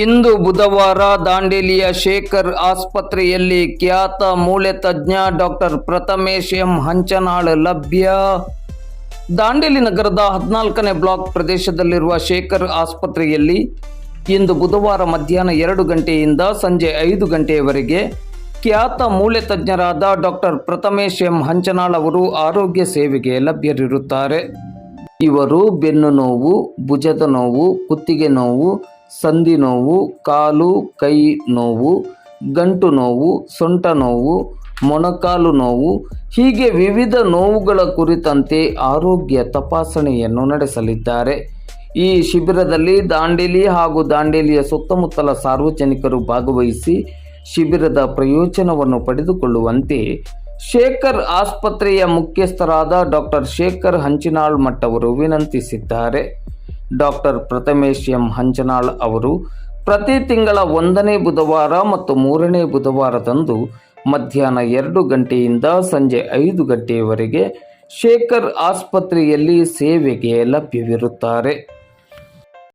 ಇಂದು ಬುಧವಾರ ದಾಂಡೇಲಿಯ ಶೇಖರ್ ಆಸ್ಪತ್ರೆಯಲ್ಲಿ ಖ್ಯಾತ ಮೂಳೆ ತಜ್ಞ ಡಾಕ್ಟರ್ ಪ್ರಥಮೇಶ್ ಎಂ ಹಂಚನಾಳ್ ಲಭ್ಯ. ದಾಂಡೇಲಿ ನಗರದ 14ನೇ ಬ್ಲಾಕ್ ಪ್ರದೇಶದಲ್ಲಿರುವ ಶೇಖರ್ ಆಸ್ಪತ್ರೆಯಲ್ಲಿ ಇಂದು ಬುಧವಾರ ಮಧ್ಯಾಹ್ನ 2 ಗಂಟೆಯಿಂದ ಸಂಜೆ 5 ಗಂಟೆಯವರೆಗೆ ಖ್ಯಾತ ಮೂಳೆ ತಜ್ಞರಾದ ಡಾಕ್ಟರ್ ಪ್ರಥಮೇಶ್ ಎಂ ಹಂಚನಾಳ್ ಅವರು ಆರೋಗ್ಯ ಸೇವೆಗೆ ಲಭ್ಯರಿರುತ್ತಾರೆ. ಇವರು ಬೆನ್ನು ನೋವು, ಭುಜದ ನೋವು, ಕುತ್ತಿಗೆ ನೋವು, ಸಂಧಿ ನೋವು, ಕಾಲು ಕೈ ನೋವು, ಗಂಟು ನೋವು, ಸೊಂಟ ನೋವು, ಮೊಣಕಾಲು ನೋವು ಹೀಗೆ ವಿವಿಧ ನೋವುಗಳ ಕುರಿತಂತೆ ಆರೋಗ್ಯ ತಪಾಸಣೆಯನ್ನು ನಡೆಸಲಿದ್ದಾರೆ. ಈ ಶಿಬಿರದಲ್ಲಿ ದಾಂಡೇಲಿ ಹಾಗೂ ದಾಂಡೇಲಿಯ ಸುತ್ತಮುತ್ತಲ ಸಾರ್ವಜನಿಕರು ಭಾಗವಹಿಸಿ ಶಿಬಿರದ ಪ್ರಯೋಜನವನ್ನು ಪಡೆದುಕೊಳ್ಳುವಂತೆ ಶೇಖರ್ ಆಸ್ಪತ್ರೆಯ ಮುಖ್ಯಸ್ಥರಾದ ಡಾಕ್ಟರ್ ಶೇಖರ್ ಹಂಚನಾಳ್ ಮಠ್ ಅವರು ವಿನಂತಿಸಿದ್ದಾರೆ. ಡಾಕ್ಟರ್ ಪ್ರಥಮೇಶ್ ಎಂ ಹಂಚನಾಳ್ ಅವರು ಪ್ರತಿ ತಿಂಗಳ 1ನೇ ಬುಧವಾರ ಮತ್ತು 3ನೇ ಬುಧವಾರದಂದು ಮಧ್ಯಾಹ್ನ 2 ಗಂಟೆಯಿಂದ ಸಂಜೆ 5 ಗಂಟೆಯವರೆಗೆ ಶೇಖರ್ ಆಸ್ಪತ್ರೆಯಲ್ಲಿ ಸೇವೆಗೆ ಲಭ್ಯವಿರುತ್ತಾರೆ.